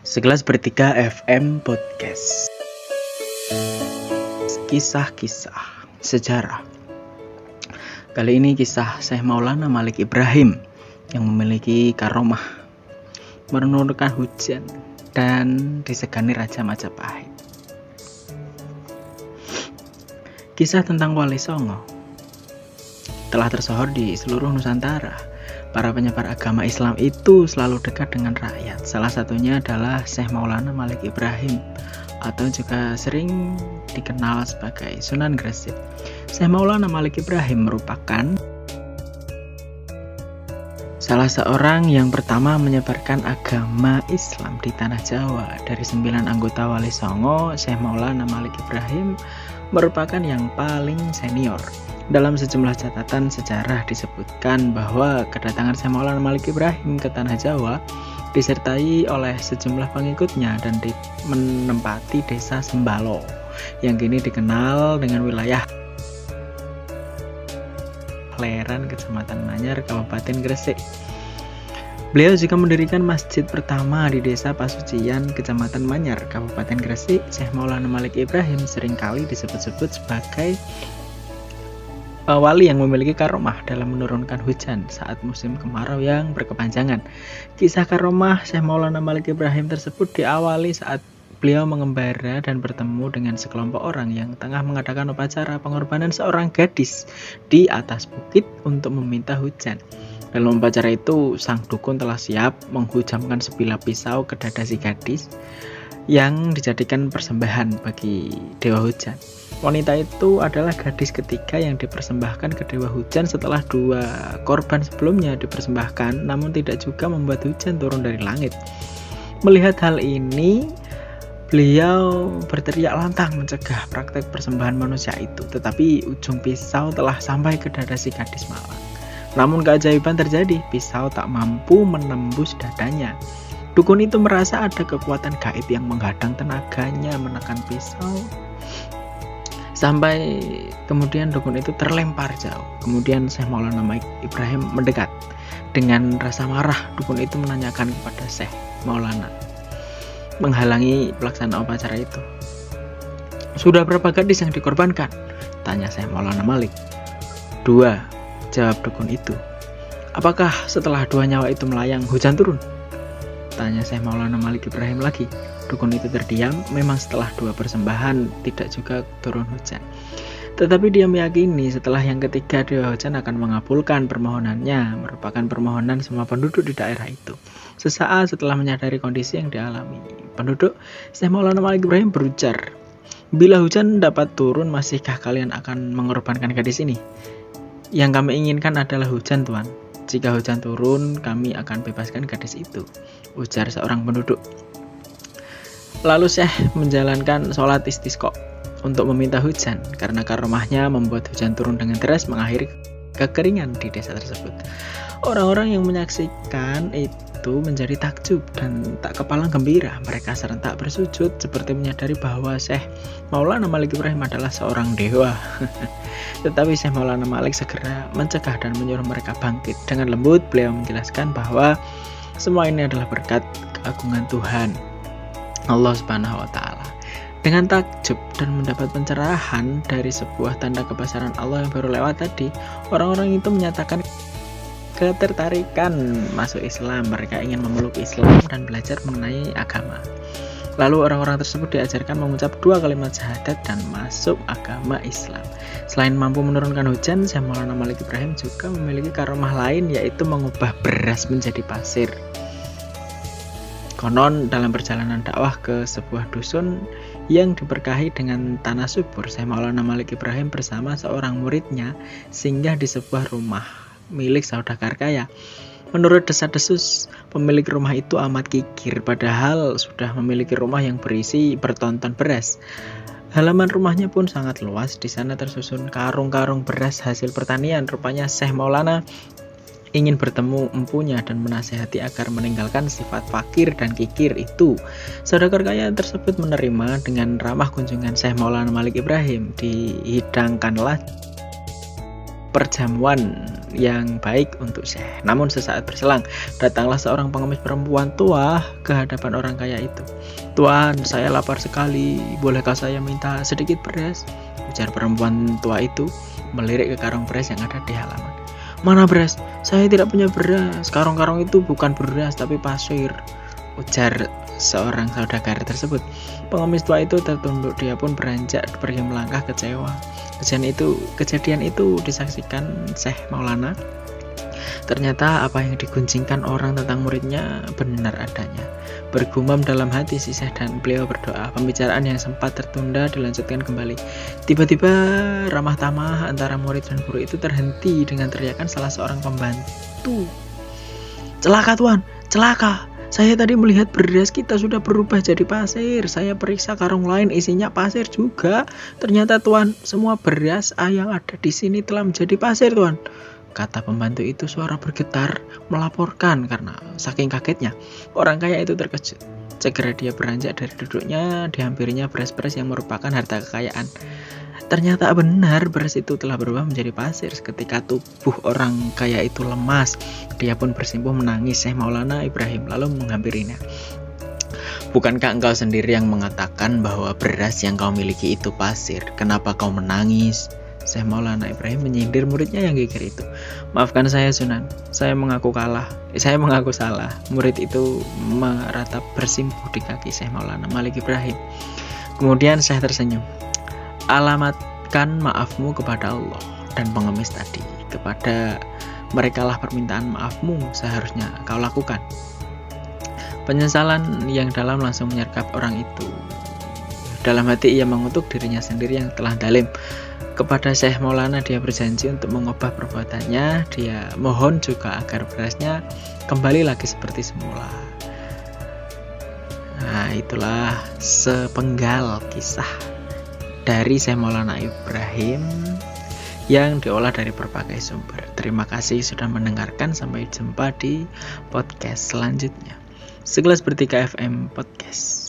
Segelas Bertiga FM Podcast. Kisah-kisah sejarah. Kali ini kisah Syekh Maulana Malik Ibrahim yang memiliki karomah menurunkan hujan dan disegani Raja Majapahit. Kisah tentang Wali Songo telah tersohor di seluruh Nusantara. Para penyebar agama Islam itu selalu dekat dengan rakyat. Salah satunya adalah Syekh Maulana Malik Ibrahim atau juga sering dikenal sebagai Sunan Gresik. Syekh Maulana Malik Ibrahim merupakan salah seorang yang pertama menyebarkan agama Islam di tanah Jawa. Dari 9 anggota Wali Songo, Syekh Maulana Malik Ibrahim merupakan yang paling senior. Dalam sejumlah catatan sejarah disebutkan bahwa kedatangan Syekh Maulana Malik Ibrahim ke tanah Jawa disertai oleh sejumlah pengikutnya dan menempati desa Sembalo yang kini dikenal dengan wilayah Leran, Kecamatan Manyar, Kabupaten Gresik. Beliau juga mendirikan masjid pertama di desa Pasucian, Kecamatan Manyar, Kabupaten Gresik. Syekh Maulana Malik Ibrahim seringkali disebut-sebut sebagai wali yang memiliki karomah dalam menurunkan hujan saat musim kemarau yang berkepanjangan. Kisah karomah Syekh Maulana Malik Ibrahim tersebut diawali saat beliau mengembara dan bertemu dengan sekelompok orang yang tengah mengadakan upacara pengorbanan seorang gadis di atas bukit untuk meminta hujan. Dalam upacara itu, sang dukun telah siap menghujamkan sebilah pisau ke dada si gadis yang dijadikan persembahan bagi Dewa Hujan. Wanita itu adalah gadis ketiga yang dipersembahkan ke Dewa Hujan setelah 2 korban sebelumnya dipersembahkan, namun tidak juga membuat hujan turun dari langit. Melihat hal ini, beliau berteriak lantang mencegah praktek persembahan manusia itu, tetapi ujung pisau telah sampai ke dada si gadis malang. Namun keajaiban terjadi, pisau tak mampu menembus dadanya. Dukun itu merasa ada kekuatan gaib yang menghadang tenaganya menekan pisau. Sampai kemudian dukun itu terlempar jauh. Kemudian Syekh Maulana Malik Ibrahim mendekat. Dengan rasa marah, dukun itu menanyakan kepada Syekh Maulana, menghalangi pelaksanaan upacara itu. "Sudah berapa gadis yang dikorbankan?" tanya Syekh Maulana Malik. "2," jawab dukun itu. "Apakah setelah 2 nyawa itu melayang, hujan turun?" tanya Syekh Maulana Malik Ibrahim lagi. Dukun itu terdiam. Memang setelah 2 persembahan tidak juga turun hujan, tetapi dia meyakini setelah yang ketiga Dewa Hujan akan mengabulkan permohonannya, merupakan permohonan semua penduduk di daerah itu. Sesaat setelah menyadari kondisi yang dialami penduduk, Syekh Maulana Malik Ibrahim berujar, "Bila hujan dapat turun, masihkah kalian akan mengorbankan gadis ini? Yang kami inginkan adalah hujan, Tuan. Jika hujan turun, kami akan bebaskan gadis itu," ujar seorang penduduk. Lalu Syekh menjalankan sholat istisqa untuk meminta hujan karena karomahnya membuat hujan turun dengan deras mengakhiri kekeringan di desa tersebut. Orang-orang yang menyaksikan itu menjadi takjub dan tak kepalang gembira. Mereka serentak bersujud seperti menyadari bahwa Syekh Maulana Malik Ibrahim adalah seorang dewa. Tetapi Syekh Maulana Malik segera mencegah dan menyuruh mereka bangkit. Dengan lembut beliau menjelaskan bahwa semua ini adalah berkat keagungan Tuhan Allah Subhanahu wa Ta'ala. Dengan takjub dan mendapat pencerahan dari sebuah tanda kebesaran Allah yang baru lewat tadi, orang-orang itu menyatakan ketertarikan masuk Islam. Mereka ingin memeluk Islam dan belajar mengenai agama. Lalu orang-orang tersebut diajarkan mengucap 2 kalimat syahadat dan masuk agama Islam. Selain mampu menurunkan hujan, Syekh Maulana Malik Ibrahim juga memiliki karomah lain, yaitu mengubah beras menjadi pasir. Konon dalam perjalanan dakwah ke sebuah dusun yang diberkahi dengan tanah subur, Syekh Maulana Malik Ibrahim bersama seorang muridnya singgah di sebuah rumah milik saudagar kaya. Menurut desas-desus, pemilik rumah itu amat kikir, padahal sudah memiliki rumah yang berisi bertonton beras. Halaman rumahnya pun sangat luas. Di sana tersusun karung-karung beras hasil pertanian. Rupanya Syekh Maulana ingin bertemu empunya dan menasihati agar meninggalkan sifat fakir dan kikir itu. Saudagar kaya tersebut menerima dengan ramah kunjungan Syekh Maulana Malik Ibrahim. Dihidangkanlah perjamuan yang baik untuk Syekh. Namun sesaat berselang, datanglah seorang pengemis perempuan tua ke hadapan orang kaya itu. "Tuan, saya lapar sekali, bolehkah saya minta sedikit beras?" ujar perempuan tua itu melirik ke karung beras yang ada di halaman. "Mana beras? Saya tidak punya beras. Karung-karung itu bukan beras tapi pasir," ujar seorang saudagar tersebut. Pengemis tua itu tertunduk, dia pun beranjak pergi melangkah kecewa. Kejadian itu disaksikan Syekh Maulana. Ternyata apa yang digunjingkan orang tentang muridnya benar adanya. Bergumam dalam hati si Syekh dan beliau berdoa. Pembicaraan yang sempat tertunda dilanjutkan kembali. Tiba-tiba ramah tamah antara murid dan guru itu terhenti dengan teriakan salah seorang pembantu. "Celaka tuan, celaka! Saya tadi melihat beras kita sudah berubah jadi pasir. Saya periksa karung lain isinya pasir juga. Ternyata tuan, semua beras yang ada di sini telah menjadi pasir tuan," kata pembantu itu. Suara bergetar melaporkan karena saking kagetnya orang kaya itu terkejut. Segera dia beranjak dari duduknya, dihampirinya beras-beras yang merupakan harta kekayaan. Ternyata benar beras itu telah berubah menjadi pasir. Ketika tubuh orang kaya itu lemas, dia pun bersimpuh menangis. Syekh Maulana Ibrahim lalu menghampirinya. "Bukankah engkau sendiri yang mengatakan bahwa beras yang kau miliki itu pasir? Kenapa kau menangis?" Syekh Maulana Ibrahim menyindir muridnya yang geger itu. "Maafkan saya Sunan, saya mengaku salah." Murid itu meratap bersimpuh di kaki Syekh Maulana Malik Ibrahim. Kemudian Syekh tersenyum. "Alamatkan maafmu kepada Allah dan pengemis tadi. Kepada merekalah permintaan maafmu seharusnya kau lakukan." Penyesalan yang dalam langsung menyergap orang itu. Dalam hati ia mengutuk dirinya sendiri yang telah zalim kepada Syekh Maulana. Dia berjanji untuk mengubah perbuatannya. Dia mohon juga agar berasnya kembali lagi seperti semula. Nah, itulah sepenggal kisah dari Syekh Maulana Ibrahim yang diolah dari berbagai sumber. Terima kasih sudah mendengarkan. Sampai jumpa di podcast selanjutnya. Segelas Bertiga FM Podcast.